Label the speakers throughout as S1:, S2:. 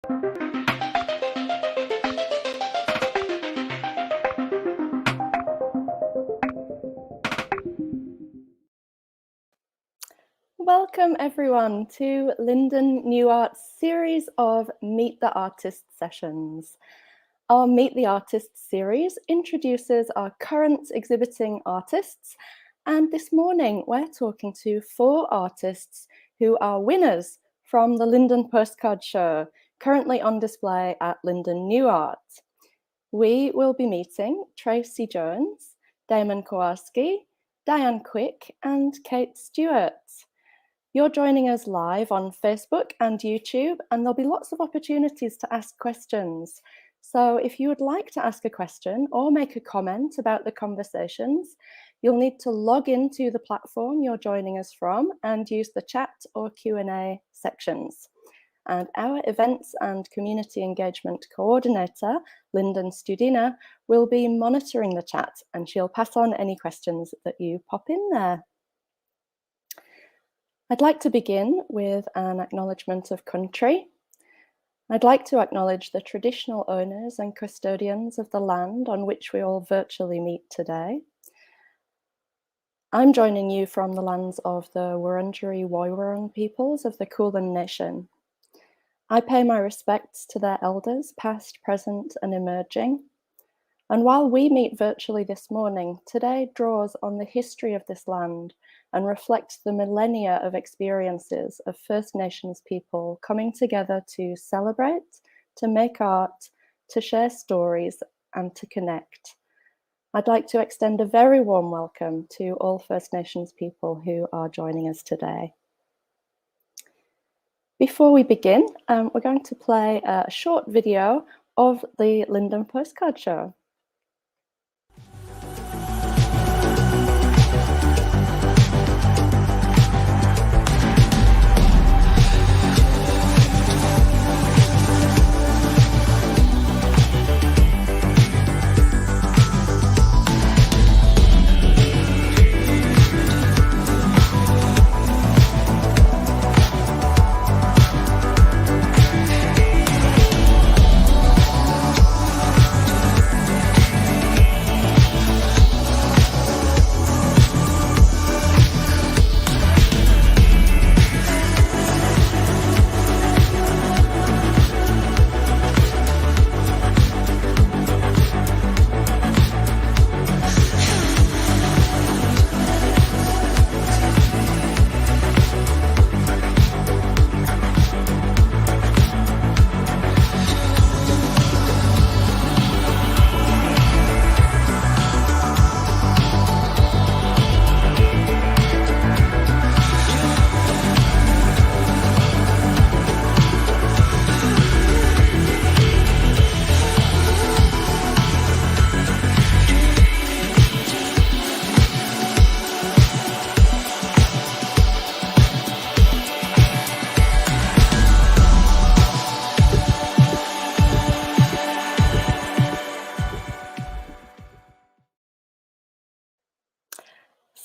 S1: Welcome everyone to Linden New Art's series of Meet the Artist sessions. Our Meet the Artist series introduces our current exhibiting artists, and this morning we're talking to 4 artists who are winners from the Linden Postcard Show, currently on display at Linden New Art. We will be meeting Tracy Jones, Damon Kowalski, Diane Quick, and Kate Stewart. You're joining us live on Facebook and YouTube, and there'll be lots of opportunities to ask questions. So if you would like to ask a question or make a comment about the conversations, you'll need to log into the platform you're joining us from and use the chat or Q&A sections. And our events and community engagement coordinator, Linden Studina, will be monitoring the chat, and she'll pass on any questions that you pop in there. I'd like to begin with an acknowledgement of country. I'd like to acknowledge the traditional owners and custodians of the land on which we all virtually meet today. I'm joining you from the lands of the Wurundjeri Woiwurrung peoples of the Kulin Nation. I pay my respects to their elders, past, present, and emerging. And while we meet virtually this morning, today draws on the history of this land and reflects the millennia of experiences of First Nations people coming together to celebrate, to make art, to share stories, and to connect. I'd like to extend a very warm welcome to all First Nations people who are joining us today. Before we begin, we're going to play a short video of the Linden Postcard Show.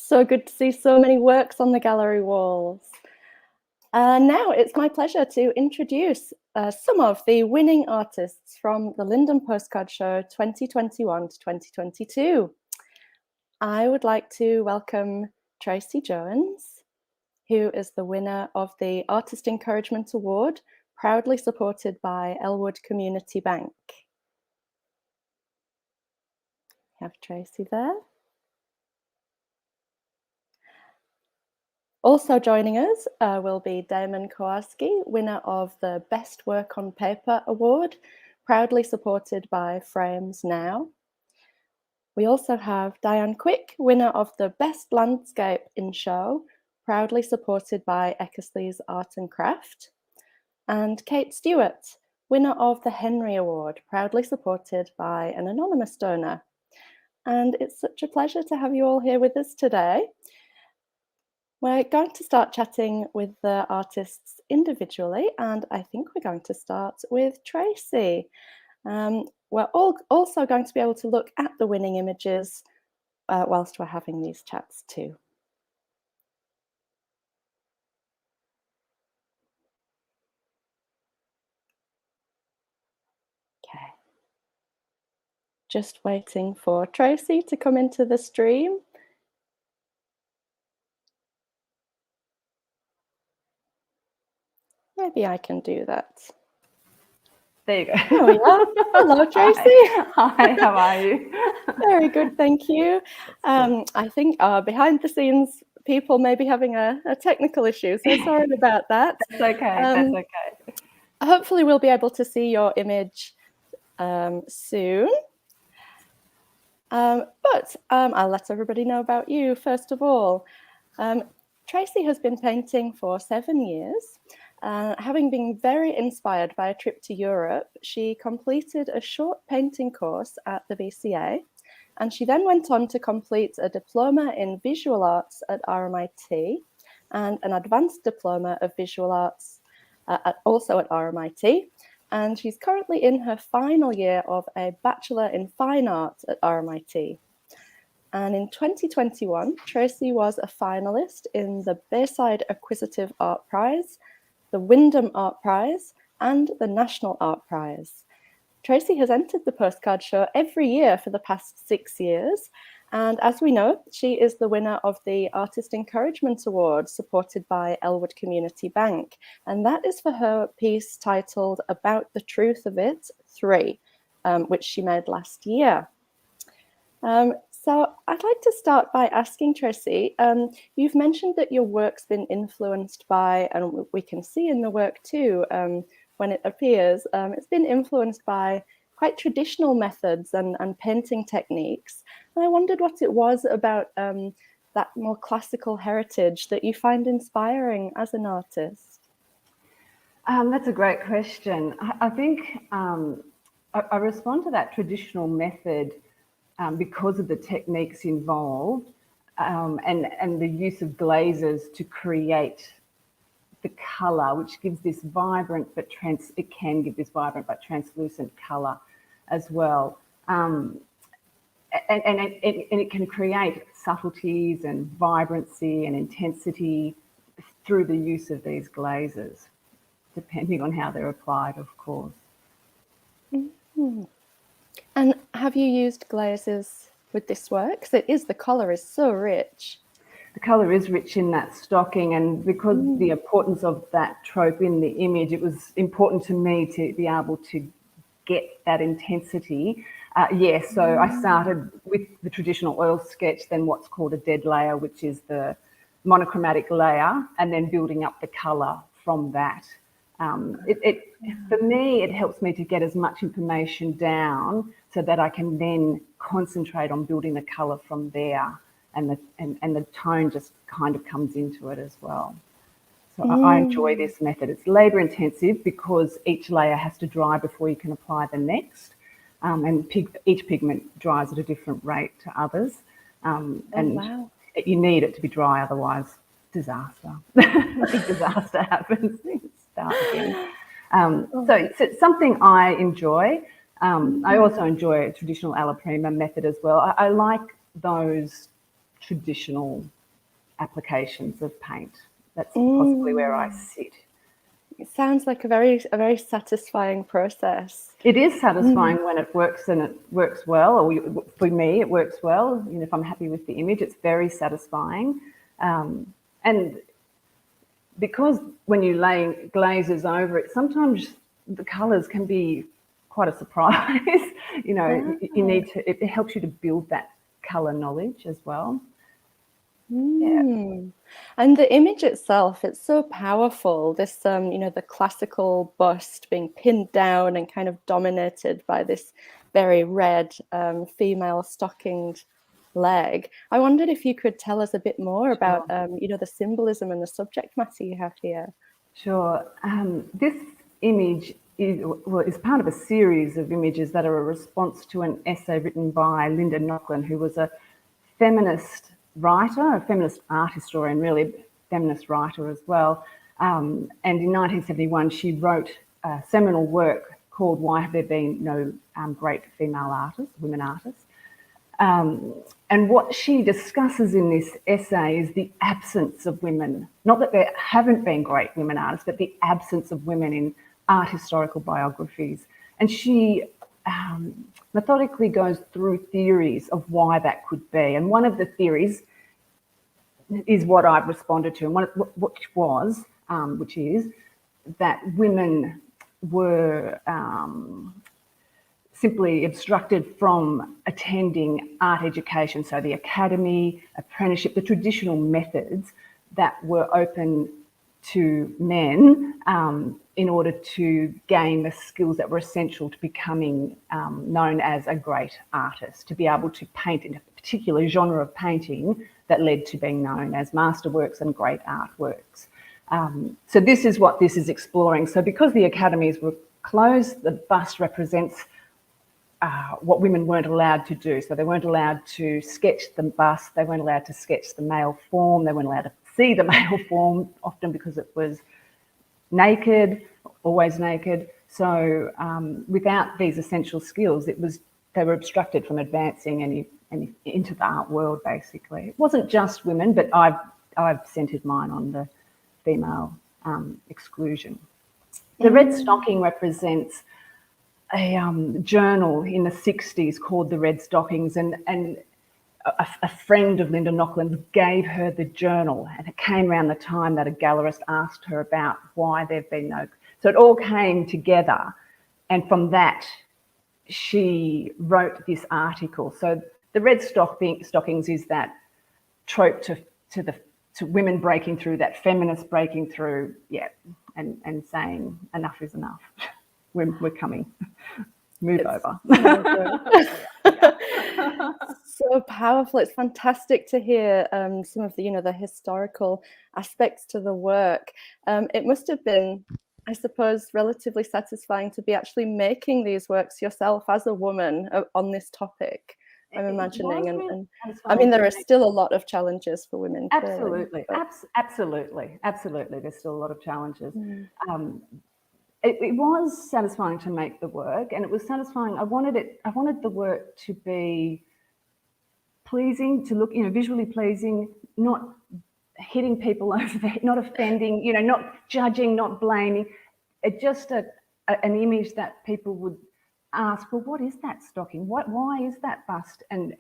S1: So good to see so many works on the gallery walls. Now it's my pleasure to introduce some of the winning artists from the Linden Postcard Show 2021 to 2022. I would like to welcome Tracy Jones, who is the winner of the Artist Encouragement Award, proudly supported by Elwood Community Bank. We have Tracy there. Also joining us will be Damon Kowalski, winner of the Best Work on Paper Award, proudly supported by Frames Now. We also have Diane Quick, winner of the Best Landscape in Show, proudly supported by Eckersley's Art and Craft. And Kate Stewart, winner of the Henry Award, proudly supported by an anonymous donor. And it's such a pleasure to have you all here with us today. We're going to start chatting with the artists individually, and I think we're going to start with Tracy. We're also going to be able to look at the winning images whilst we're having these chats too. Just waiting for Tracy to come into the stream. Maybe I can do that.
S2: There you go.
S1: There we are. Hello, Tracy.
S2: Hi, how are you?
S1: Very good, thank you. I think behind the scenes people may be having a technical issue, so sorry about that.
S2: That's okay, that's okay.
S1: Hopefully we'll be able to see your image soon. But I'll let everybody know about you first of all. Tracy has been painting for 7 years. Having been very inspired by a trip to Europe, she completed a short painting course at the VCA, and she then went on to complete a diploma in visual arts at RMIT and an advanced diploma of visual arts also at RMIT. And she's currently in her final year of a Bachelor in Fine Arts at RMIT. And in 2021, Tracy was a finalist in the Bayside Acquisitive Art Prize, the Wyndham Art Prize, and the National Art Prize. Tracy has entered the postcard show every year for the past 6 years. And as we know, she is the winner of the Artist Encouragement Award supported by Elwood Community Bank. And that is for her piece titled About the Truth of It 3, which she made last year. So I'd like to start by asking Tracy, you've mentioned that your work's been influenced by, and we can see in the work too, when it appears, it's been influenced by quite traditional methods and painting techniques. And I wondered what it was about that more classical heritage that you find inspiring as an artist.
S2: That's a great question. I think I respond to that traditional method because of the techniques involved and the use of glazes to create the colour, which gives this vibrant but translucent colour as well. And it can create subtleties and vibrancy and intensity through the use of these glazes, depending on how they're applied, of course.
S1: Mm-hmm. And have you used glazes with this work? Because the colour is so rich.
S2: The colour is rich in that stocking, and because the importance of that trope in the image, it was important to me to be able to get that intensity. So I started with the traditional oil sketch, then what's called a dead layer, which is the monochromatic layer, and then building up the colour from that. For me, it helps me to get as much information down so that I can then concentrate on building the colour from there, and the tone just kind of comes into it as well. So I enjoy this method. It's labour intensive because each layer has to dry before you can apply the next, and each pigment dries at a different rate to others, and you need it to be dry, otherwise disaster. A big disaster happens. Start again. So it's something I enjoy. I also enjoy a traditional alla prima method as well. I like those traditional applications of paint. That's possibly where I sit.
S1: It sounds like a very satisfying process.
S2: It is satisfying when it works, and it works well, or for me it works well. You know, if I'm happy with the image, it's very satisfying. And because when you lay glazes over it, sometimes the colours can be quite a surprise. You know, you need to, it helps you to build that colour knowledge as well.
S1: And the image itself, it's so powerful. This, the classical bust being pinned down and kind of dominated by this very red female stockinged leg. I wondered if you could tell us a bit more about, the symbolism and the subject matter you have here.
S2: Sure. This image is part of a series of images that are a response to an essay written by Linden Postcard Show, who was a feminist writer, a feminist art historian, really a feminist writer as well. And in 1971, she wrote a seminal work called Why Have There Been No Great Female Artists, Women Artists? And what she discusses in this essay is the absence of women. Not that there haven't been great women artists, but the absence of women in art historical biographies. And she methodically goes through theories of why that could be. And one of the theories is what I've responded to, and which is that women were simply obstructed from attending art education, so the academy, apprenticeship, the traditional methods that were open to men in order to gain the skills that were essential to becoming known as a great artist, to be able to paint in a particular genre of painting that led to being known as masterworks and great artworks. So this is what this is exploring. So because the academies were closed, the bust represents what women weren't allowed to do. So they weren't allowed to sketch the bust, they weren't allowed to sketch the male form, they weren't allowed to see the male form, often because it was naked, always naked. So without these essential skills, they were obstructed from advancing any into the art world, basically. It wasn't just women, but I've centred mine on the female exclusion. The red stocking represents a journal in the 60s called The Red Stockings, and a friend of Linda Nockland gave her the journal, and it came around the time that a gallerist asked her about why there'd been no... So it all came together, and from that she wrote this article. So the red stockings is that trope to women breaking through, that feminist breaking through, and saying enough is enough. We're coming. Move over.
S1: So powerful. It's fantastic to hear some of the, the historical aspects to the work. It must have been, I suppose, relatively satisfying to be actually making these works yourself as a woman on this topic, I'm imagining. And I mean, there are still a lot of challenges for women.
S2: Absolutely.
S1: Clearly,
S2: Absolutely. There's still a lot of challenges. It was satisfying to make the work, and it was satisfying. I wanted the work to be pleasing, to look, visually pleasing, not hitting people over the head, not offending, not judging, not blaming. It just an image that people would ask, well, what is that stocking? Why is that bust? And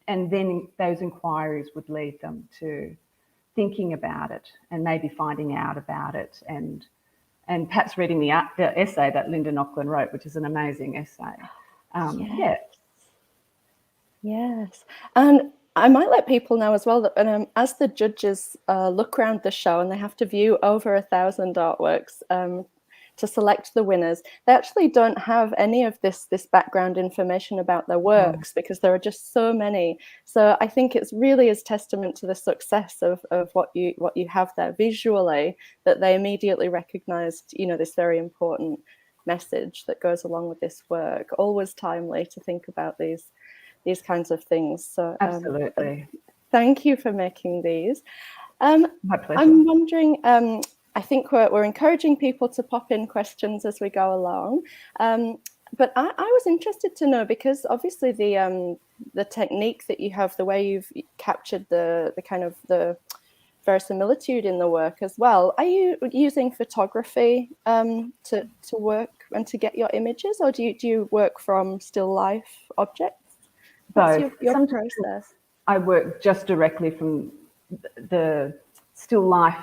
S2: then those inquiries would lead them to thinking about it and maybe finding out about it, and perhaps reading the essay that Linda Nockland wrote, which is an amazing essay.
S1: Yes. And I might let people know as well that as the judges look around the show, and they have to view over 1,000 artworks to select the winners, they actually don't have any of this background information about their works because there are just so many. So I think it's really is testament to the success of what you have there visually, that they immediately recognized, this very important message that goes along with this work. Always timely to think about these kinds of things. So
S2: absolutely.
S1: Thank you for making these.
S2: My pleasure.
S1: I'm wondering, I think we're encouraging people to pop in questions as we go along. But I was interested to know, because obviously the technique that you have, the way you've captured the kind of the verisimilitude in the work as well, are you using photography to work and to get your images, or do you work from still life objects? What's your process?
S2: I work just directly from the still life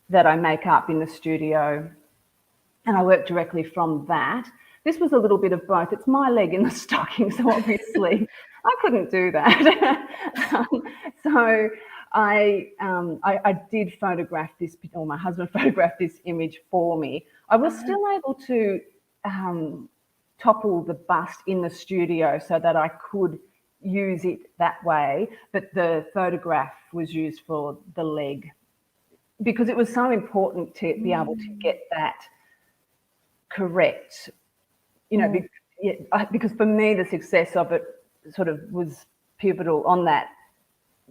S2: that I make up in the studio, and I work directly from that. This was a little bit of both. It's my leg in the stocking, so obviously I couldn't do that. So I did photograph this, or my husband photographed this image for me. I was still able to topple the bust in the studio so that I could use it that way, but the photograph was used for the leg because it was so important to be able to get that correct, because for me the success of it sort of was pivotal on that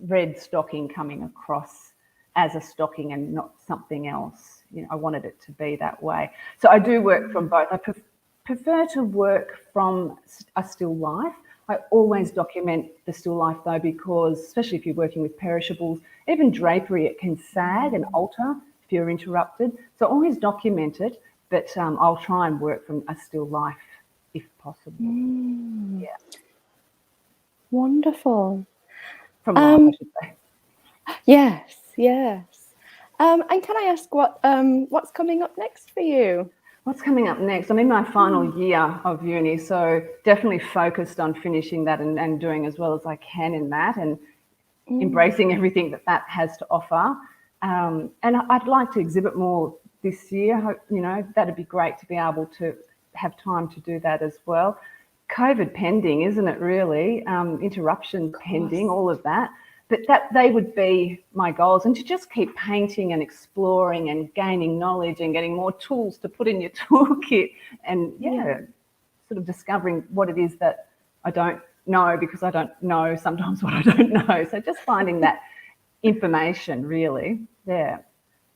S2: red stocking coming across as a stocking and not something else. I wanted it to be that way. So I do work from both. I prefer to work from a still life. I always document the still life though, because especially if you're working with perishables, even drapery, it can sag and alter if you're interrupted. So always document it, but I'll try and work from a still life if possible.
S1: Mm.
S2: Yeah.
S1: Wonderful.
S2: From life, I should say.
S1: Yes, yes. And can I ask what's coming up next for you?
S2: What's coming up next? I'm in my final year of uni, so definitely focused on finishing that and doing as well as I can in that, and embracing everything that has to offer. And I'd like to exhibit more this year. That'd be great to be able to have time to do that as well. COVID pending, isn't it really? Interruptions pending, all of that. But they would be my goals, and to just keep painting and exploring and gaining knowledge and getting more tools to put in your toolkit, and sort of discovering what it is that I don't know, because I don't know sometimes what I don't know. So just finding that information, really. Yeah.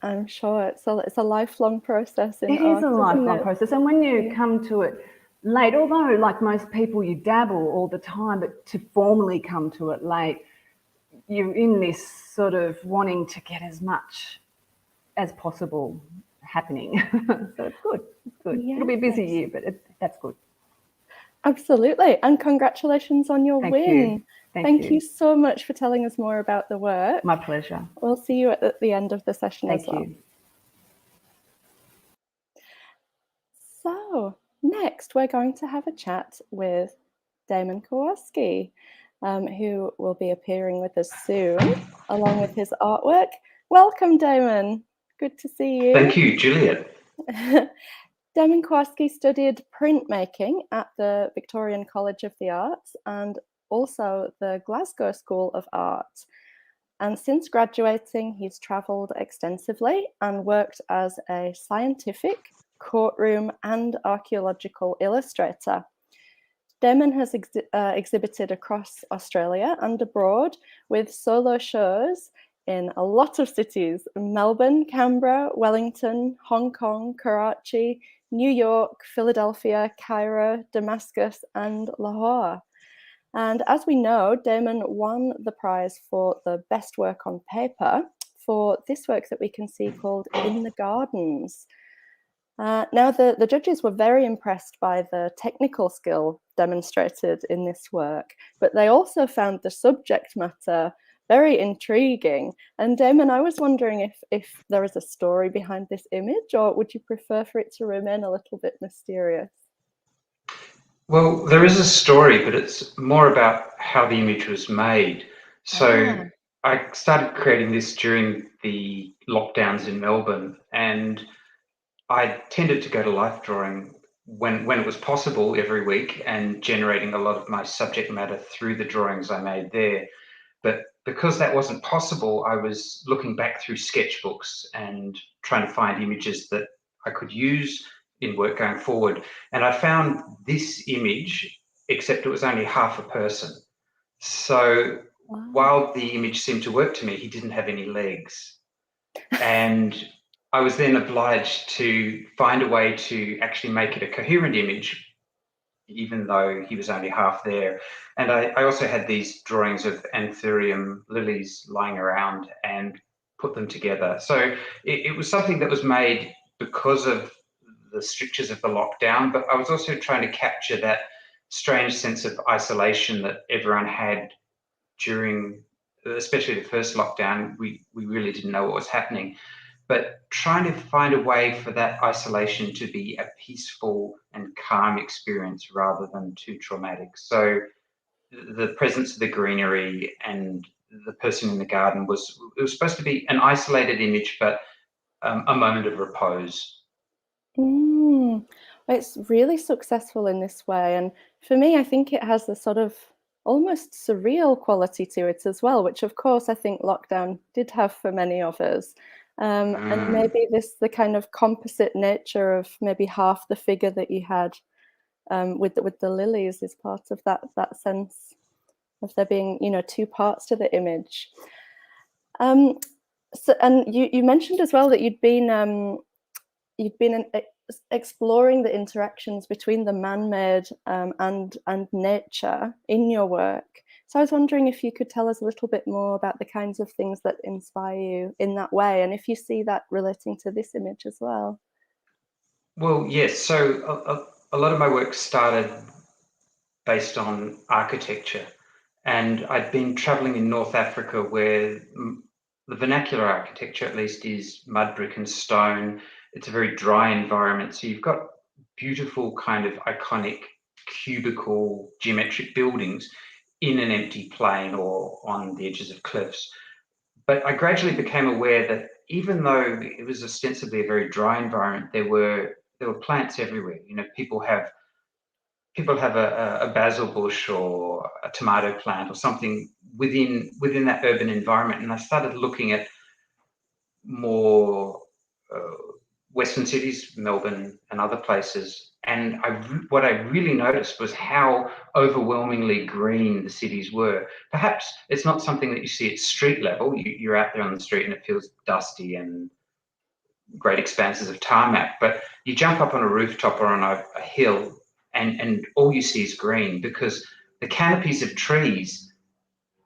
S1: I'm sure it's a lifelong process in
S2: It
S1: art,
S2: is a lifelong process, and when you come to it late, although like most people you dabble all the time, but to formally come to it late, you're in this sort of wanting to get as much as possible happening. So it's good. It's good.
S1: Yes.
S2: It'll be a busy year, but that's good.
S1: Absolutely. And congratulations on your win.
S2: Thank you
S1: you so much for telling us more about the work.
S2: My pleasure.
S1: We'll see you at the end of the session as well.
S2: Thank you.
S1: So next we're going to have a chat with Damon Kowalski, who will be appearing with us soon, along with his artwork. Welcome, Damon. Good to see you.
S3: Thank you, Juliette.
S1: Damon Kowalski studied printmaking at the Victorian College of the Arts and also the Glasgow School of Art. And since graduating, he's travelled extensively and worked as a scientific, courtroom and archaeological illustrator. Damon has exhibited across Australia and abroad with solo shows in a lot of cities: Melbourne, Canberra, Wellington, Hong Kong, Karachi, New York, Philadelphia, Cairo, Damascus and Lahore. And as we know, Damon won the prize for the best work on paper for this work that we can see called In the Gardens. Now, the judges were very impressed by the technical skill demonstrated in this work, but they also found the subject matter very intriguing. And Damon, I was wondering if there is a story behind this image, or would you prefer for it to remain a little bit mysterious?
S3: Well, there is a story, but it's more about how the image was made. So I started creating this during the lockdowns in Melbourne, and I tended to go to life drawing when it was possible every week, and generating a lot of my subject matter through the drawings I made there. But because that wasn't possible, I was looking back through sketchbooks and trying to find images that I could use in work going forward. And I found this image, except it was only half a person. So while the image seemed to work to me, he didn't have any legs. And I was then obliged to find a way to actually make it a coherent image, even though he was only half there. And I also had these drawings of anthurium lilies lying around and put them together. So it was something that was made because of the strictures of the lockdown, but I was also trying to capture that strange sense of isolation that everyone had during, especially the first lockdown. We really didn't know what was happening. But trying to find a way for that isolation to be a peaceful and calm experience rather than too traumatic. So the presence of the greenery and the person in the garden it was supposed to be an isolated image, but a moment of repose.
S1: It's really successful in this way. And for me, I think it has a sort of almost surreal quality to it as well, which of course I think lockdown did have for many of us. And maybe the kind of composite nature of maybe half the figure that you had with the lilies is part of that sense of there being, two parts to the image. So, and you mentioned as well that you'd been exploring the interactions between the man-made and nature in your work. So I was wondering if you could tell us a little bit more about the kinds of things that inspire you in that way, and if you see that relating to this image as well.
S3: Well, yes. So a lot of my work started based on architecture, and I'd been traveling in North Africa where the vernacular architecture, at least, is mud, brick and stone. It's a very dry environment, so you've got beautiful kind of iconic cubical geometric buildings in an empty plain or on the edges of cliffs. But I gradually became aware that even though it was ostensibly a very dry environment, there were plants everywhere. You know, people have a basil bush or a tomato plant or something within that urban environment. And I started looking at more Western cities, Melbourne and other places. And what I really noticed was how overwhelmingly green the cities were. Perhaps it's not something that you see at street level. You're out there on the street and it feels dusty and great expanses of tarmac, but you jump up on a rooftop or on a hill and all you see is green, because the canopies of trees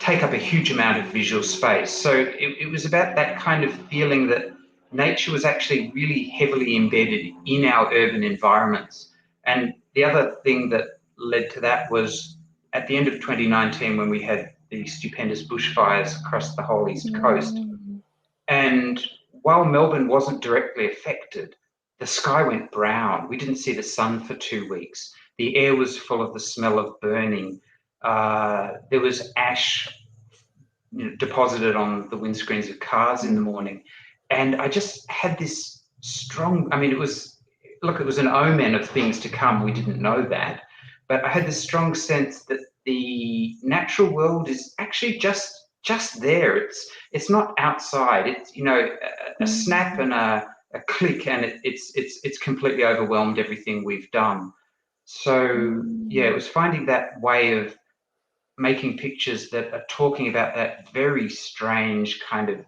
S3: take up a huge amount of visual space. So it was about that kind of feeling that nature was actually really heavily embedded in our urban environments. And the other thing that led to that was at the end of 2019, when we had the stupendous bushfires across the whole East Coast. And while Melbourne wasn't directly affected, the sky went brown. We didn't see the sun for 2 weeks. The air was full of the smell of burning. There was ash, deposited on the windscreens of cars in the morning. And I just had this strong, I mean, it was an omen of things to come. We didn't know that. But I had this strong sense that the natural world is actually just there. It's not outside. It's, a snap and a click, and it's completely overwhelmed everything we've done. So yeah, it was finding that way of making pictures that are talking about that very strange kind of,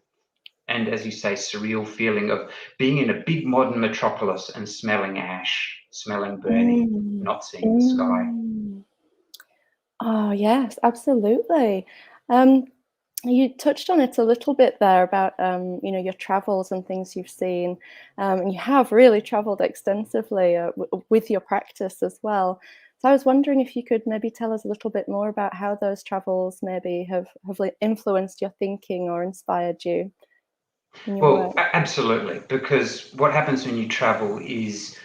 S3: and as you say, surreal feeling of being in a big modern metropolis and smelling ash, smelling burning, not seeing the sky.
S1: Oh yes, absolutely. You touched on it a little bit there about your travels and things you've seen, and you have really traveled extensively with your practice as well. So I was wondering if you could maybe tell us a little bit more about how those travels maybe have influenced your thinking or inspired you in your work.
S3: Absolutely, because what happens when you travel is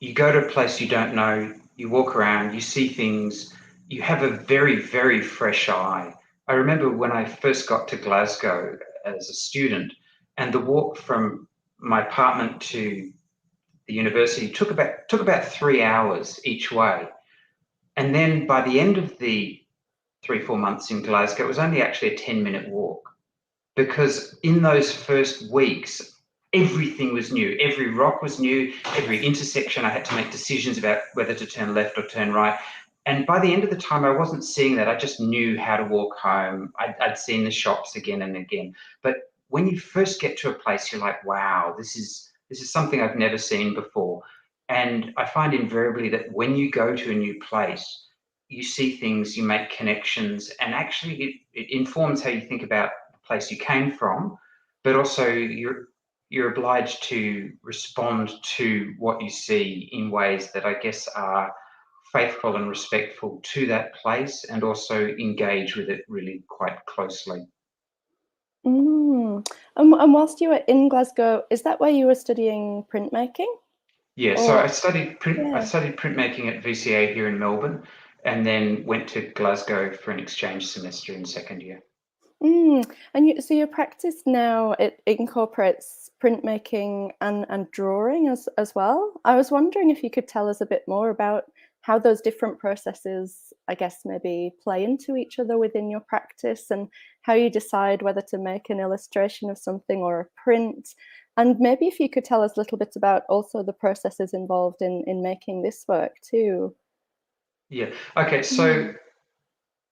S3: you go to a place you don't know, you walk around, you see things, you have a very, very fresh eye. I remember when I first got to Glasgow as a student, and the walk from my apartment to the university took about 3 hours each way. And then by the end of the 3-4 months in Glasgow, it was only actually a 10-minute walk, because in those first weeks, everything was new. Every rock was new. Every intersection, I had to make decisions about whether to turn left or turn right. And by the end of the time, I wasn't seeing that. I just knew how to walk home. I'd seen the shops again and again. But when you first get to a place, you're like, wow, this is something I've never seen before. And I find invariably that when you go to a new place, you see things, you make connections, and actually it informs how you think about the place you came from, but also you're obliged to respond to what you see in ways that I guess are faithful and respectful to that place, and also engage with it really quite closely.
S1: And whilst you were in Glasgow, is that where you were studying printmaking?
S3: Yeah, so I studied printmaking at VCA here in Melbourne, and then went to Glasgow for an exchange semester in second year.
S1: So your practice now, it incorporates printmaking and drawing as well. I was wondering if you could tell us a bit more about how those different processes, I guess, maybe play into each other within your practice, and how you decide whether to make an illustration of something or a print. And maybe if you could tell us a little bit about also the processes involved in making this work too.
S3: Yeah, okay, so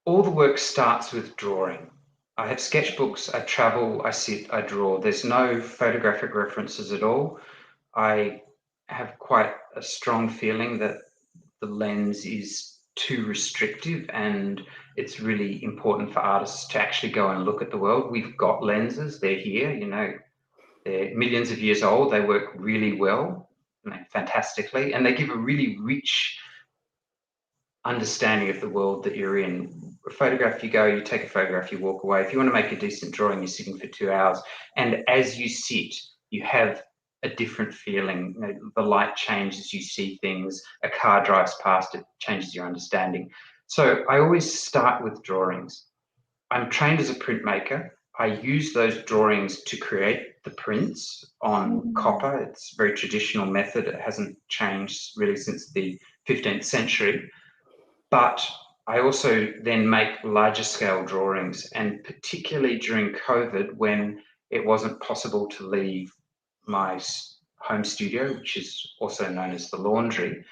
S3: all the work starts with drawing. I have sketchbooks, I travel, I sit, I draw. There's no photographic references at all. I have quite a strong feeling that the lens is too restrictive, and it's really important for artists to actually go and look at the world. We've got lenses, they're here, they're millions of years old, they work really well. fantastically, and they give a really rich understanding of the world that you're in. A photograph, you go, you take a photograph, you walk away. If you want to make a decent drawing, you're sitting for 2 hours, and as you sit, you have a different feeling. You know, the light changes, you see things, a car drives past, it changes your understanding. So I always start with drawings. I'm trained as a printmaker. I use those drawings to create the prints on copper. It's a very traditional method. It hasn't changed really since the 15th century. But I also then make larger scale drawings, and particularly during COVID, when it wasn't possible to leave my home studio, which is also known as the laundry,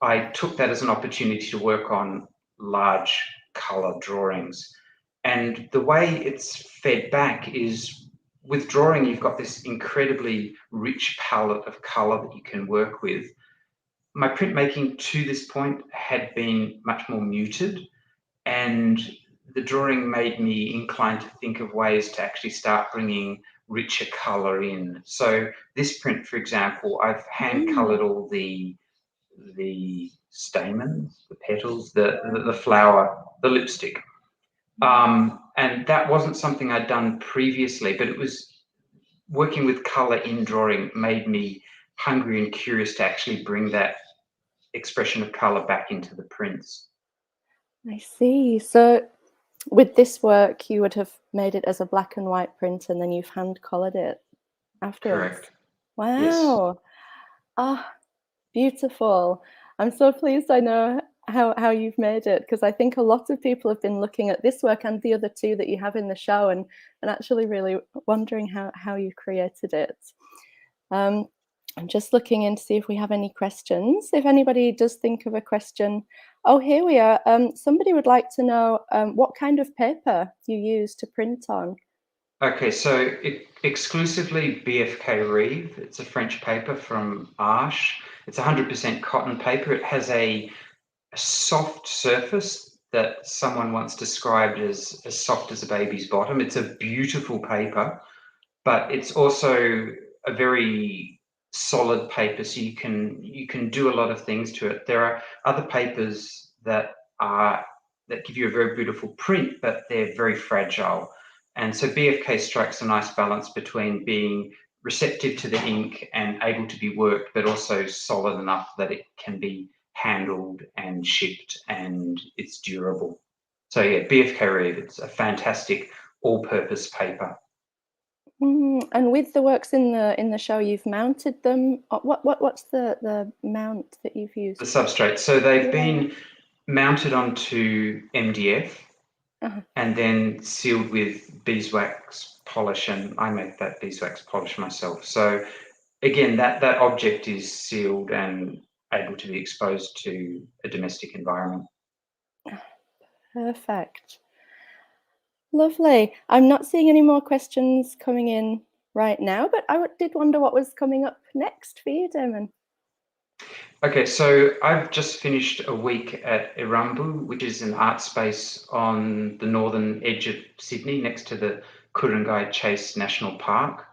S3: I took that as an opportunity to work on large color drawings. And the way it's fed back is, with drawing, you've got this incredibly rich palette of color that you can work with. My printmaking to this point had been much more muted, and the drawing made me inclined to think of ways to actually start bringing richer color in. So this print, for example, I've hand colored all the stamens, the petals, the flower, the lipstick. And that wasn't something I'd done previously, but it was working with color in drawing made me hungry and curious to actually bring that expression of color back into the prints.
S1: I see. So with this work, you would have made it as a black and white print, and then you've hand colored it afterwards.
S3: Correct.
S1: Wow.
S3: Yes.
S1: Ah, beautiful. I'm so pleased I know how you've made it, because I think a lot of people have been looking at this work and the other two that you have in the show and actually really wondering how you created it. I'm just looking in to see if we have any questions. If anybody does think of a question. Oh, here we are. Somebody would like to know what kind of paper you use to print on.
S3: Okay, so exclusively BFK Reeve. It's a French paper from Arches. It's 100% cotton paper. It has a soft surface that someone once described as soft as a baby's bottom. It's a beautiful paper, but it's also a very solid paper, so you can do a lot of things to it. There are other papers that give you a very beautiful print, but they're very fragile. And so BFK strikes a nice balance between being receptive to the ink and able to be worked, but also solid enough that it can be handled and shipped and it's durable. So yeah, BFK Reeve, it's a fantastic all-purpose paper.
S1: And with the works in the show, you've mounted them. What's the mount that you've used?
S3: The substrate. So they've been mounted onto MDF and then sealed with beeswax polish, and I make that beeswax polish myself. So again, that object is sealed and able to be exposed to a domestic environment.
S1: Perfect. Lovely. I'm not seeing any more questions coming in right now, but I did wonder what was coming up next for you, Damon.
S3: Okay, so I've just finished a week at Irumbu, which is an art space on the northern edge of Sydney, next to the Ku-ring-gai Chase National Park.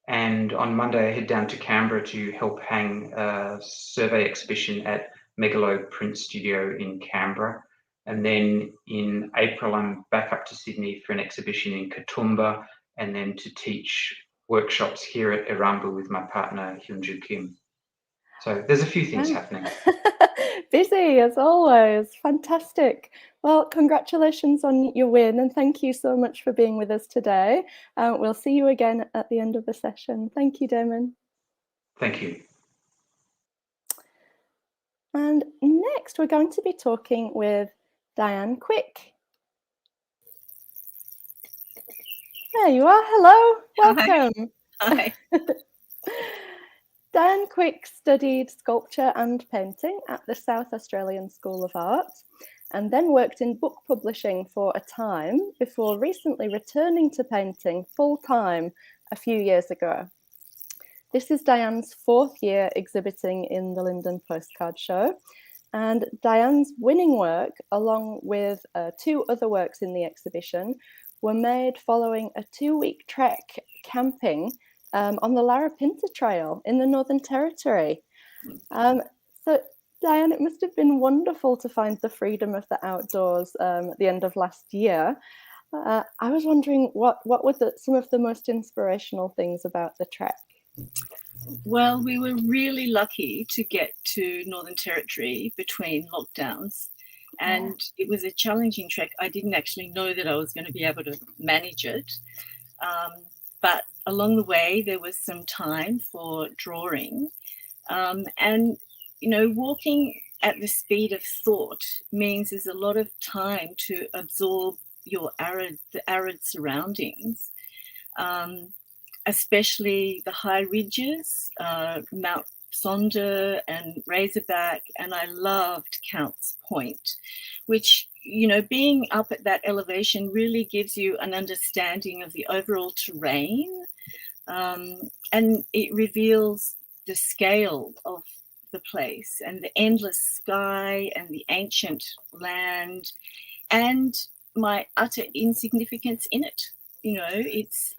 S3: And on Monday, I head down to Canberra to help hang a survey exhibition at Megalo Print Studio in Canberra. And then in April, I'm back up to Sydney for an exhibition in Katoomba, and then to teach workshops here at Irumbu with my partner, Hyunju Kim. So there's a few things happening.
S1: Busy as always. Fantastic. Well, congratulations on your win, and thank you so much for being with us today. We'll see you again at the end of the session. Thank you, Damon.
S3: Thank you.
S1: And next, we're going to be talking with Diane Quick. There you are. Hello. Welcome.
S4: Hi.
S1: Diane Quick studied sculpture and painting at the South Australian School of Art, and then worked in book publishing for a time before recently returning to painting full-time a few years ago. This is Diane's 4th year exhibiting in the Linden Postcard Show, and Diane's winning work, along with 2 other works in the exhibition, were made following a 2-week trek camping on the Larapinta Trail in the Northern Territory. So Diane, it must have been wonderful to find the freedom of the outdoors at the end of last year. I was wondering what were some of the most inspirational things about the trek?
S4: Well, we were really lucky to get to Northern Territory between lockdowns, and it was a challenging trek. I didn't actually know that I was going to be able to manage it, but along the way there was some time for drawing, and walking at the speed of thought means there's a lot of time to absorb the arid surroundings. Especially the high ridges, Mount Sonder and Razorback, and I loved Counts Point, which, being up at that elevation really gives you an understanding of the overall terrain, and it reveals the scale of the place and the endless sky and the ancient land and my utter insignificance in it. It's...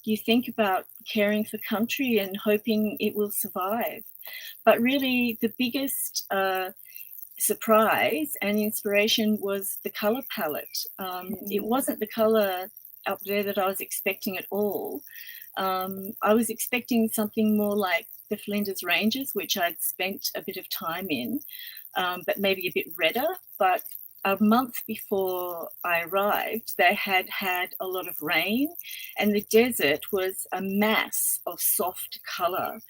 S4: you think about caring for country and hoping it will survive. But really the biggest surprise and inspiration was the colour palette. It wasn't the colour up there that I was expecting at all. I was expecting something more like the Flinders Ranges, which I'd spent a bit of time in, but maybe a bit redder. But a month before I arrived, they had a lot of rain, and the desert was a mass of soft colour.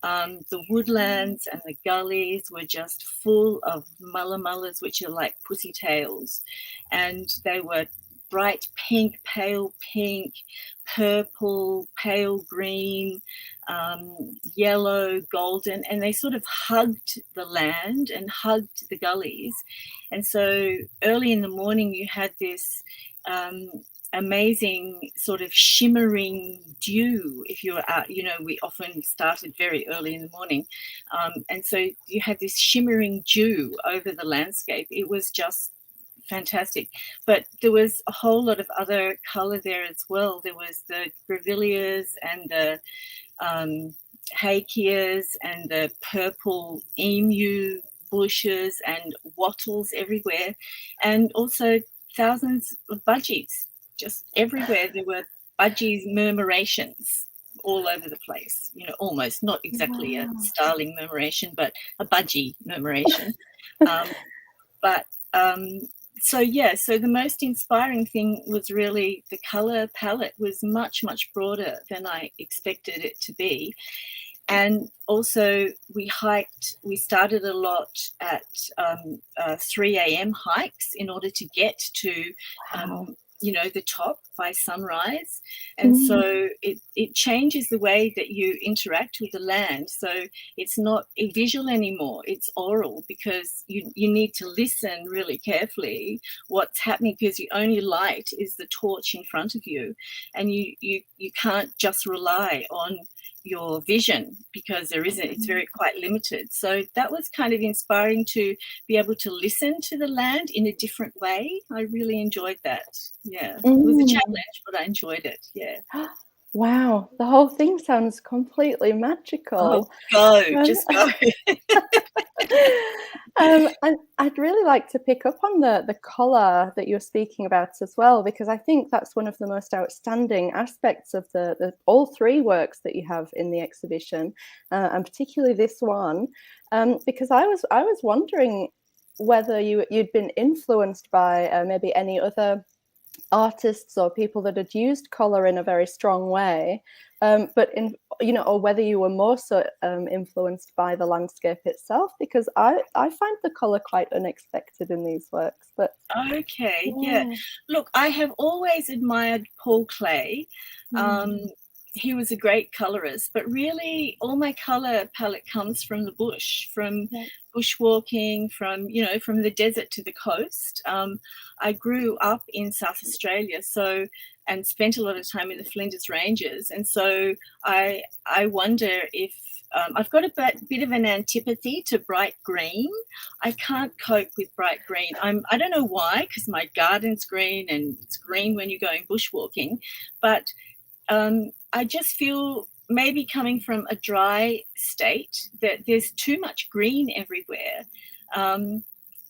S4: The woodlands and the gullies were just full of mullas, which are like pussy tails, and they were bright pink, pale pink, purple, pale green, yellow, golden, and they sort of hugged the land and hugged the gullies. And so early in the morning you had this amazing sort of shimmering dew if you were out. We often started very early in the morning, and so you had this shimmering dew over the landscape. It was just fantastic. But there was a whole lot of other colour there as well. There was the grevilleas and the hakeas and the purple emu bushes and wattles everywhere, and also thousands of budgies just everywhere. There were budgies murmurations all over the place, almost not exactly a starling murmuration, but a budgie murmuration. So the most inspiring thing was really the colour palette was much, much broader than I expected it to be. And also we started a lot at 3 a.m. hikes in order to get to, the top by sunrise. And so it changes the way that you interact with the land. So it's not visual anymore, it's oral, because you need to listen really carefully what's happening, because the only light is the torch in front of you, and you can't just rely on your vision, because it's very quite limited. So that was kind of inspiring to be able to listen to the land in a different way. I really enjoyed that. Yeah, it was a challenge, but I enjoyed it. Yeah.
S1: Wow, the whole thing sounds completely magical.
S4: Just go.
S1: I'd really like to pick up on the colour that you're speaking about as well, because I think that's one of the most outstanding aspects of the all three works that you have in the exhibition, and particularly this one, because I was wondering whether you'd been influenced by maybe any other artists or people that had used colour in a very strong way, or whether you were more so influenced by the landscape itself, because I find the colour quite unexpected in these works. But
S4: yeah. Look, I have always admired Paul Klee. He was a great colorist, but really all my color palette comes from the bush, from bushwalking, from the desert to the coast. I grew up in South Australia, and spent a lot of time in the Flinders Ranges, and so I wonder if I've got a bit of an antipathy to bright green. I can't cope with bright green. I don't know why, because my garden's green and it's green when you're going bushwalking, but I just feel maybe coming from a dry state, that there's too much green everywhere.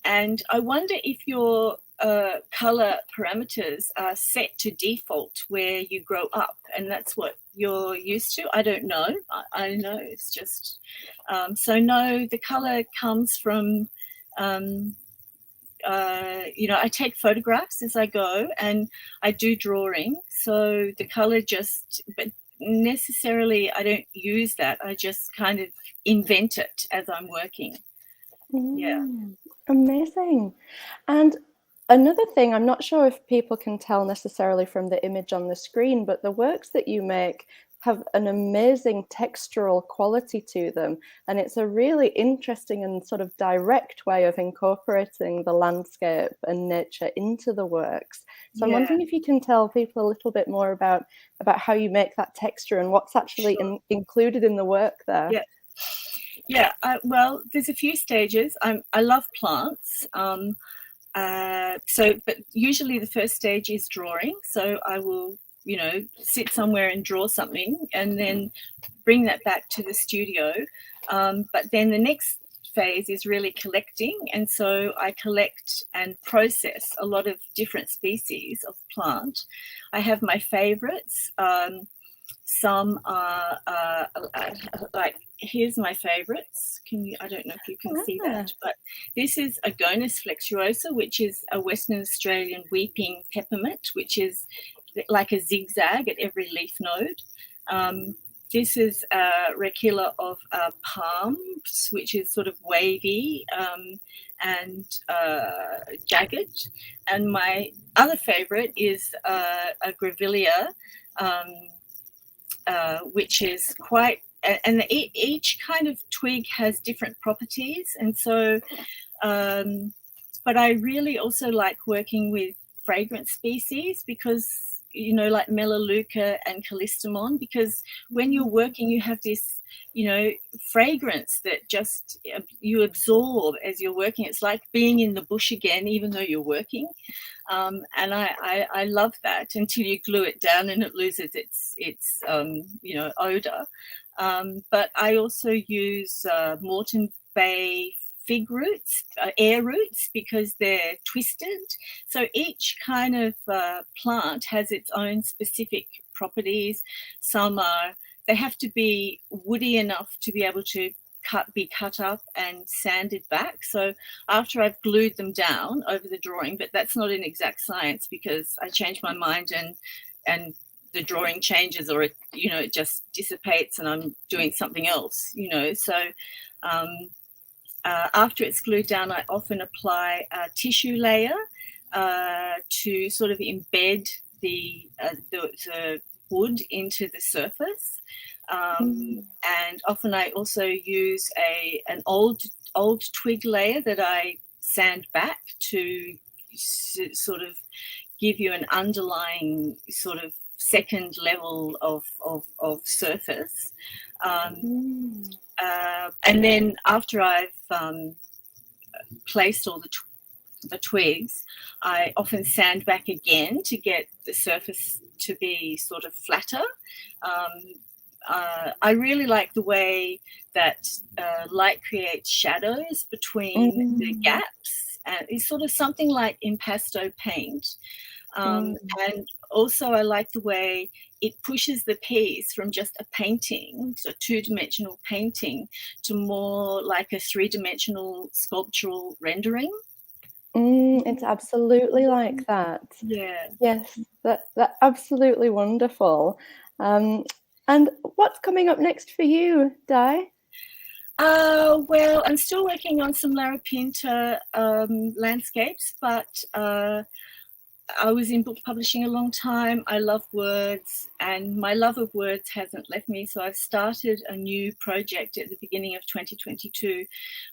S4: And I wonder if your color parameters are set to default where you grow up, and that's what you're used to. I don't know. I know it's just so no, the color comes from I take photographs as I go, and I do drawing, so the color but necessarily I don't use that. I just kind of invent it as I'm working. Yeah.
S1: Amazing. And another thing, I'm not sure if people can tell necessarily from the image on the screen, but the works that you make have an amazing textural quality to them. And it's a really interesting and sort of direct way of incorporating the landscape and nature into the works. So I'm wondering if you can tell people a little bit more about how you make that texture and what's actually included in the work there.
S4: Well, there's a few stages. I love plants. But usually the first stage is drawing. So I will, sit somewhere and draw something and then bring that back to the studio. But then the next phase is really collecting. And so I collect and process a lot of different species of plant. I have my favorites. Some are like, here's my favorites. I don't know if you can see that, but this is Agonis flexuosa, which is a Western Australian weeping peppermint, which is like a zigzag at every leaf node. This is Rachilla of palms, which is sort of wavy and jagged. And my other favorite is a grevillea, which is quite, and each kind of twig has different properties. And so, but I really also like working with fragrant species because, like Melaleuca and Callistemon, because when you're working, you have this, fragrance that just you absorb as you're working. It's like being in the bush again, even though you're working. And I love that until you glue it down and it loses its odor. But I also use Moreton Bay fig roots, air roots, because they're twisted. So each kind of plant has its own specific properties. They have to be woody enough to be able to be cut up and sanded back. So after I've glued them down over the drawing, but that's not an exact science because I change my mind and the drawing changes, or it just dissipates and I'm doing something else, So after it's glued down, I often apply a tissue layer to sort of embed the wood into the surface. And often I also use an old twig layer that I sand back to sort of give you an underlying sort of second level of surface. And then after I've placed all the twigs, I often sand back again to get the surface to be sort of flatter. I really like the way that light creates shadows between the gaps. It's sort of something like impasto paint. And also I like the way it pushes the piece from just a painting, so two-dimensional painting, to more like a three-dimensional sculptural rendering.
S1: It's absolutely like that.
S4: Yeah.
S1: Yes, that's absolutely wonderful. And what's coming up next for you, Di?
S4: Well, I'm still working on some Larapinta landscapes, but I was in book publishing a long time. I love words, and my love of words hasn't left me. So I've started a new project at the beginning of 2022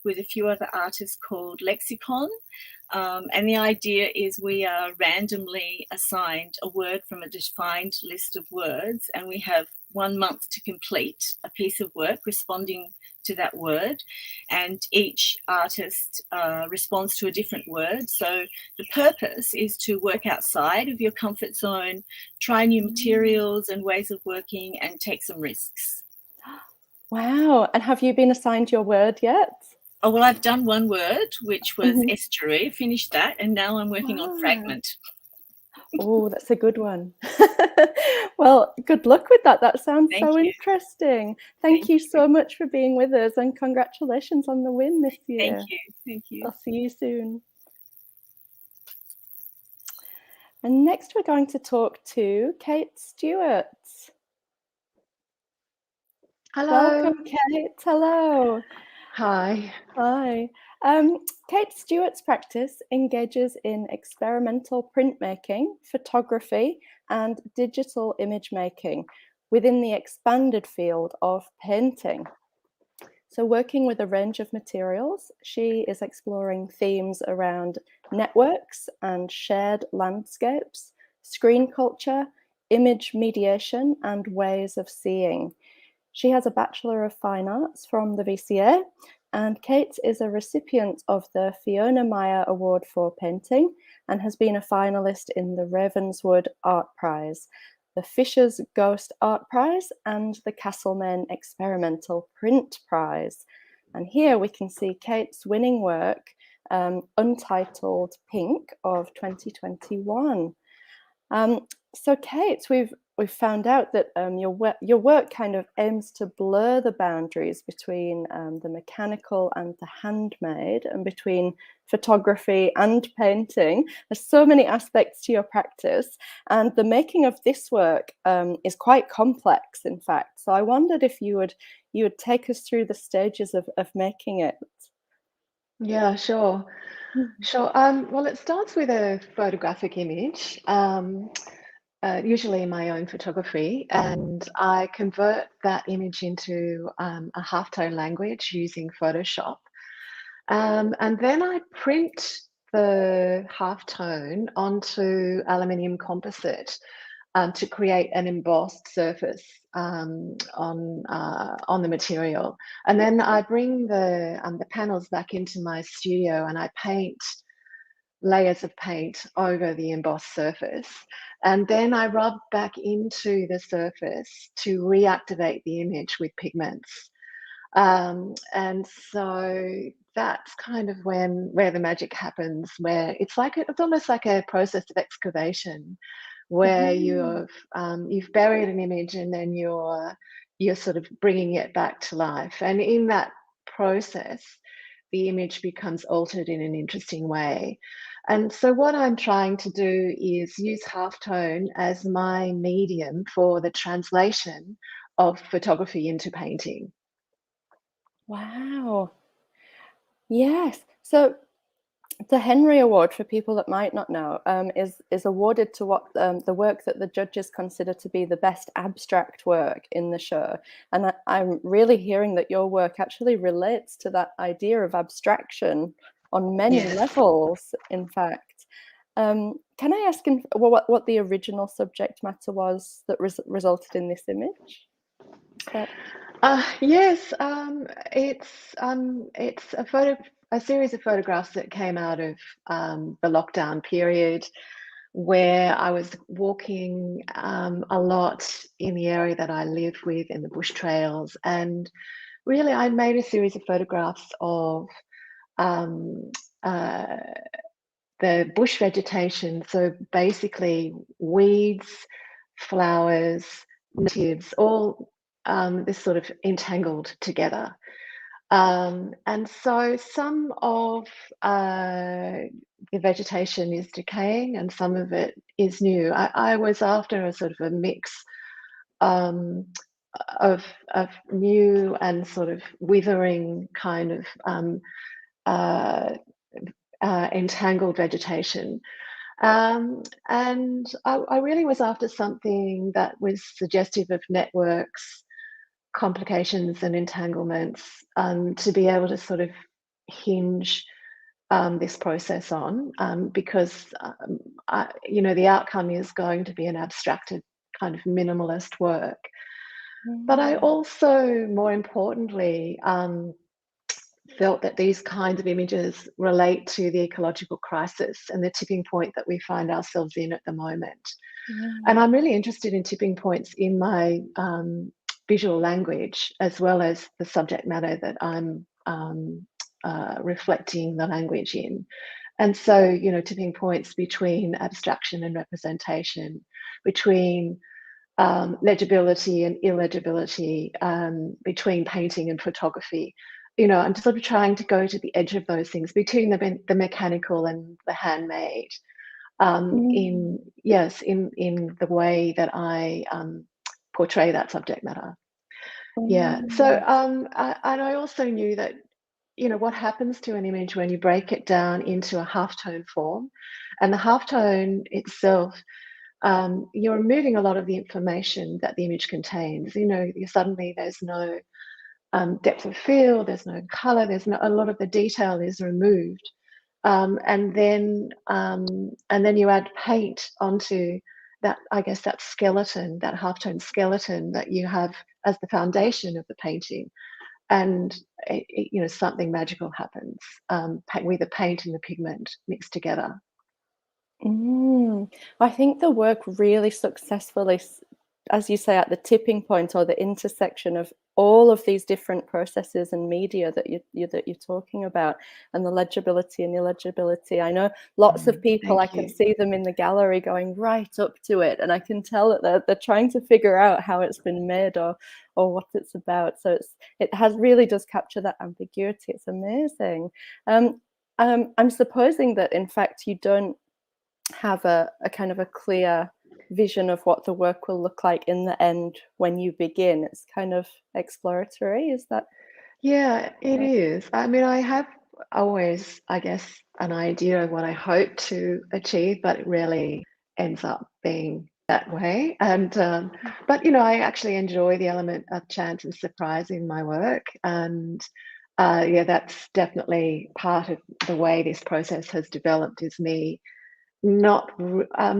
S4: with a few other artists called Lexicon. And the idea is we are randomly assigned a word from a defined list of words, and we have 1 month to complete a piece of work responding to that word, and each artist responds to a different word. So the purpose is to work outside of your comfort zone, try new materials and ways of working, and take some risks.
S1: Wow. And have you been assigned your word yet?
S4: Oh, well, I've done one word, which was estuary, finished that, and now I'm working on fragment.
S1: Oh, that's a good one. Well, good luck with that. That sounds
S4: Thank
S1: so
S4: you.
S1: interesting. Thank you so much for being with us, and congratulations on the win this year.
S4: Thank you. Thank you.
S1: I'll see you soon. And next we're going to talk to Kate Stewart.
S5: Hello.
S1: Welcome, Kate. Hello.
S5: Hi.
S1: Hi. Kate Stewart's practice engages in experimental printmaking, photography, and digital image making within the expanded field of painting. So, working with a range of materials, she is exploring themes around networks and shared landscapes, screen culture, image mediation, and ways of seeing. She has a Bachelor of Fine Arts from the VCA, and Kate is a recipient of the Fiona Meyer Award for Painting and has been a finalist in the Ravenswood Art Prize, the Fisher's Ghost Art Prize, and the Castlemaine Experimental Print Prize. And here we can see Kate's winning work, Untitled Pink of 2021. So Kate, we've found out that your work kind of aims to blur the boundaries between the mechanical and the handmade, and between photography and painting. There's so many aspects to your practice, and the making of this work is quite complex, in fact. So I wondered if you would take us through the stages of making it.
S5: Yeah, sure. Sure. Well, it starts with a photographic image, usually my own photography, and I convert that image into a halftone language using Photoshop. And then I print the halftone onto aluminium composite to create an embossed surface on the material. And then I bring the panels back into my studio and I paint layers of paint over the embossed surface. And then I rub back into the surface to reactivate the image with pigments. And so that's kind of where the magic happens, where it's almost like a process of excavation, where you've buried an image and then you're sort of bringing it back to life. And in that process, the image becomes altered in an interesting way. And so what I'm trying to do is use halftone as my medium for the translation of photography into painting.
S1: Wow. Yes. So the Henry Award, for people that might not know, is awarded to what the work that the judges consider to be the best abstract work in the show. And I'm really hearing that your work actually relates to that idea of abstraction on many levels, in fact. Can I ask what the original subject matter was that resulted in this image?
S5: Yes, it's a series of photographs that came out of the lockdown period, where I was walking a lot in the area that I live with, in the bush trails, and really I made a series of photographs of the bush vegetation. So basically weeds, flowers, natives, all this sort of entangled together. And so some of the vegetation is decaying and some of it is new. I was after a sort of a mix of new and sort of withering kind of entangled vegetation. And I really was after something that was suggestive of networks, complications and entanglements, to be able to sort of hinge this process on, because the outcome is going to be an abstracted kind of minimalist work. But I also, more importantly, felt that these kinds of images relate to the ecological crisis and the tipping point that we find ourselves in at the moment. And I'm really interested in tipping points in my visual language, as well as the subject matter that I'm reflecting the language in. And so, you know, tipping points between abstraction and representation, between legibility and illegibility, between painting and photography. You know, I'm sort of trying to go to the edge of those things, between the mechanical and the handmade, in the way that I portray that subject matter. Yeah. So, and I also knew that, you know, what happens to an image when you break it down into a halftone form, and the halftone itself, you're removing a lot of the information that the image contains. You know, suddenly there's no depth of field, there's no color, a lot of the detail is removed, and then you add paint onto that. I guess that skeleton, that halftone skeleton that you have as the foundation of the painting, and you know, something magical happens with the paint and the pigment mixed together.
S1: I think the work really successfully, as you say, at the tipping point or the intersection of all of these different processes and media that you're talking about, and the legibility and illegibility. I know lots of people, I can see them in the gallery going right up to it, and I can tell that they're trying to figure out how it's been made or what it's about. So it really does capture that ambiguity. It's amazing. I'm supposing that in fact you don't have a kind of a clear vision of what the work will look like in the end when you begin. It's kind of exploratory, is that?
S5: Yeah, it is. I mean, I have always, I guess, an idea of what I hope to achieve, but it really ends up being that way. And but you know, I actually enjoy the element of chance and surprise in my work, and yeah, that's definitely part of the way this process has developed, is me not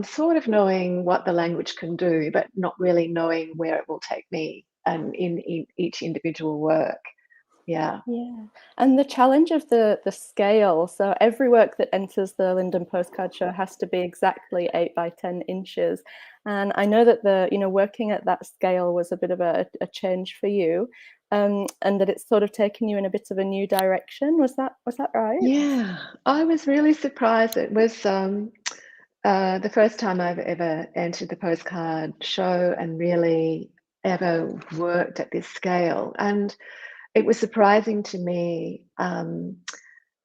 S5: sort of knowing what the language can do, but not really knowing where it will take me, and in each individual work. Yeah.
S1: And the challenge of the scale. So every work that enters the Linden Postcard Show has to be exactly 8 by 10 inches. And I know that working at that scale was a bit of a change for you, and that it's sort of taken you in a bit of a new direction. Was that right?
S5: Yeah, I was really surprised. It was the first time I've ever entered the postcard show and really ever worked at this scale. And it was surprising to me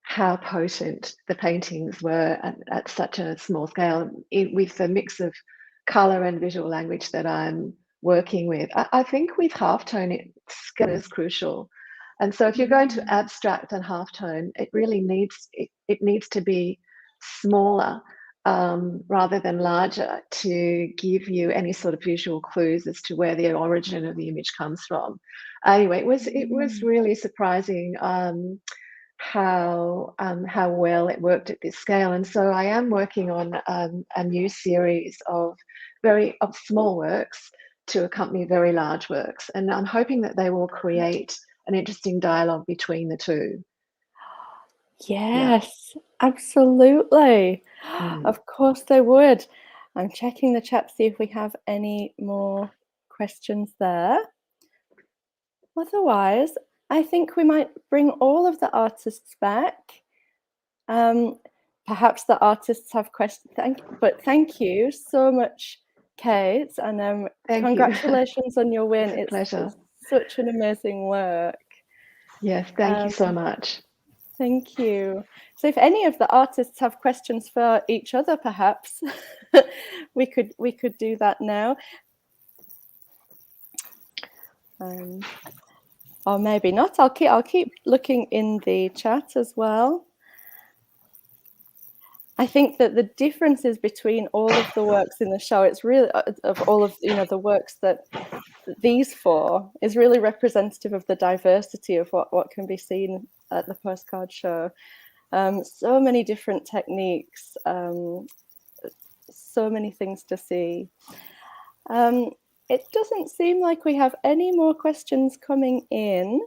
S5: how potent the paintings were at such a small scale, with the mix of color and visual language that I'm working with. I think with halftone, scale is crucial. And so if you're going to abstract and halftone, it really needs to be smaller rather than larger, to give you any sort of visual clues as to where the origin of the image comes from. Anyway, it was really surprising how well it worked at this scale. And so I am working on a new series of small works to accompany very large works, and I'm hoping that they will create an interesting dialogue between the two.
S1: Yes, absolutely. Of course they would. I'm checking the chat to see if we have any more questions there. Otherwise, I think we might bring all of the artists back. Perhaps the artists have questions, but thank you so much, Kate, and congratulations on your win. It's
S5: Pleasure.
S1: It's such an amazing work.
S5: Yes, thank you so much.
S1: Thank you. So if any of the artists have questions for each other, perhaps we could do that now. Or maybe not. I'll keep looking in the chat as well. I think that the differences between all of the works in the show, it's really of all of the works that these four, is really representative of the diversity of what can be seen at the postcard show. So many different techniques, so many things to see. it doesn't seem like we have any more questions coming in,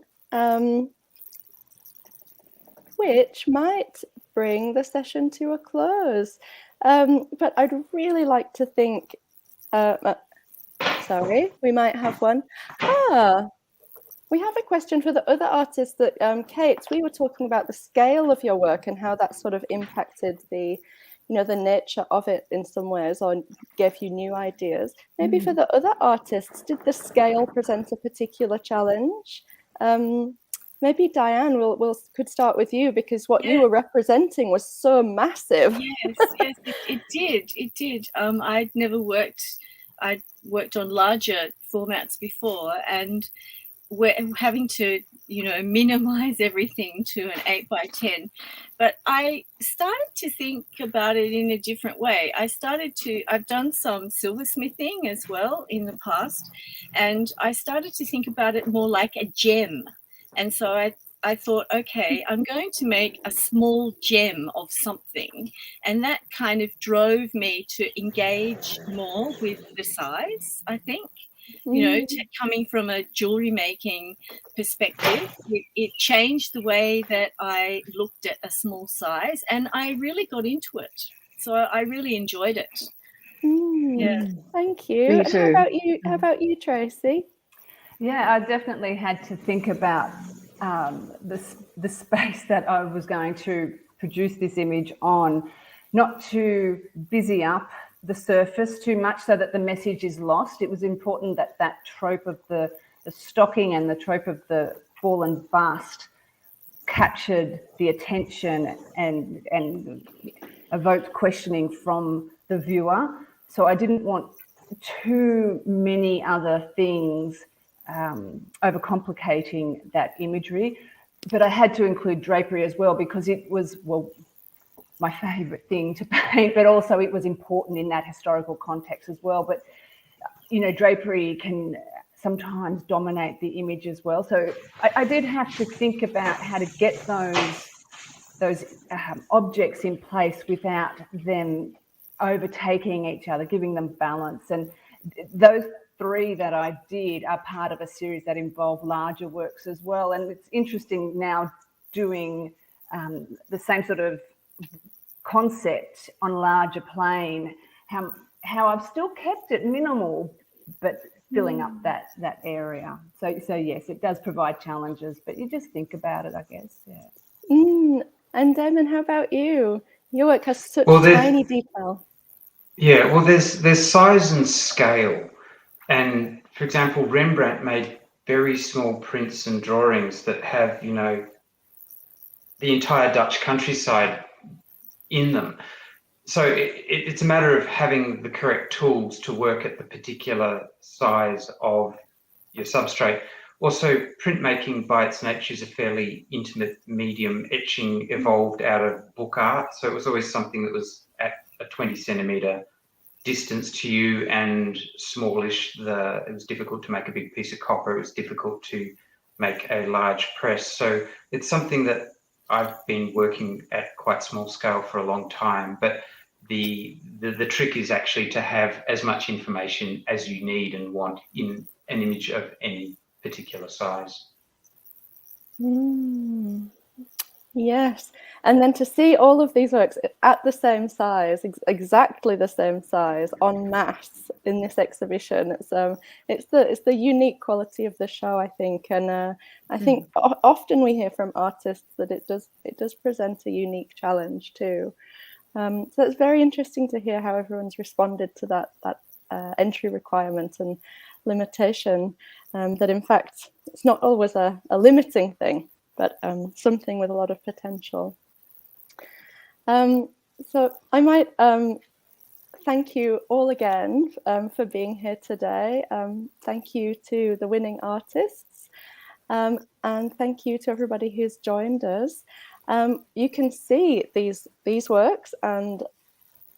S1: which might bring the session to a close. But I'd really like to think, sorry, we might have one. We have a question for the other artists that, Kate, we were talking about the scale of your work and how that sort of impacted the, the nature of it in some ways, or gave you new ideas. Maybe for the other artists, did the scale present a particular challenge? Maybe Diane, could start with you, because what you were representing was so massive.
S4: Yes, it did. I'd worked on larger formats before, and we're having to, minimize everything to an 8x10. But I started to think about it in a different way. I've done some silversmithing as well in the past, and I started to think about it more like a gem. And so I thought, okay, I'm going to make a small gem of something. And that kind of drove me to engage more with the size, I think. Coming from a jewelry making perspective, it changed the way that I looked at a small size, and I really got into it. So I really enjoyed it.
S1: Yeah. Thank you.
S5: Me
S1: And
S5: too.
S1: how about you, Tracy?
S2: Yeah, I definitely had to think about the space that I was going to produce this image on, not to busy up the surface too much so that the message is lost. It was important that that trope of the stocking and the trope of the fallen bust captured the attention and evoked questioning from the viewer. So I didn't want too many other things overcomplicating that imagery, but I had to include drapery as well, because it was, my favourite thing to paint, but also it was important in that historical context as well. But, drapery can sometimes dominate the image as well. So I did have to think about how to get those objects in place without them overtaking each other, giving them balance. And those three that I did are part of a series that involve larger works as well. And it's interesting now doing the same sort of concept on larger plane, how I've still kept it minimal, but filling up that area. So yes, it does provide challenges, but you just think about it, I guess. Yeah.
S1: And Damon, how about you? Your work has such tiny detail.
S3: Yeah, well, there's size and scale, and for example, Rembrandt made very small prints and drawings that have, the entire Dutch countryside in them. So it's a matter of having the correct tools to work at the particular size of your substrate. Also, printmaking by its nature is a fairly intimate medium. Etching evolved out of book art, so it was always something that was at a 20 centimetre distance to you and smallish. It was difficult to make a big piece of copper. It was difficult to make a large press. So it's something that I've been working at quite small scale for a long time, but the trick is actually to have as much information as you need and want in an image of any particular size.
S1: Yes, and then to see all of these works at the same size, exactly the same size, en masse in this exhibition, it's the unique quality of the show, I think, and I think often we hear from artists that it does present a unique challenge too. So it's very interesting to hear how everyone's responded to that entry requirement and limitation. That in fact it's not always a limiting thing, but something with a lot of potential. So I might thank you all again for being here today. Thank you to the winning artists, and thank you to everybody who's joined us. You can see these works and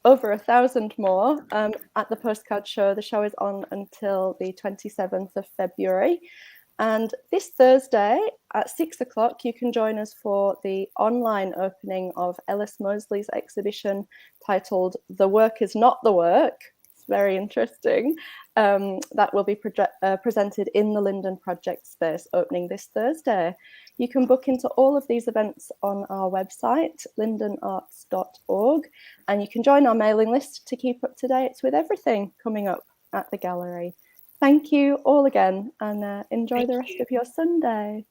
S1: over 1,000 more at the Postcard Show. The show is on until the 27th of February. And this Thursday at 6 o'clock, you can join us for the online opening of Ellis Mosley's exhibition titled The Work is Not the Work. It's very interesting. That will be presented in the Linden Project Space, opening this Thursday. You can book into all of these events on our website, lindenarts.org, and you can join our mailing list to keep up to date with everything coming up at the gallery. Thank you all again, and enjoy the rest of your Sunday.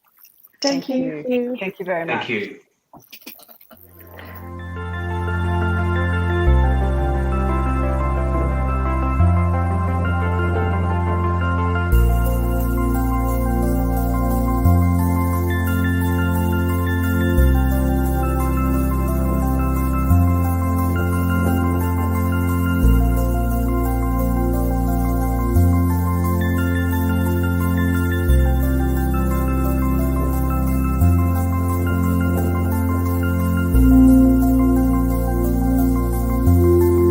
S5: Thank you.
S2: Thank you very much.
S3: Thank you.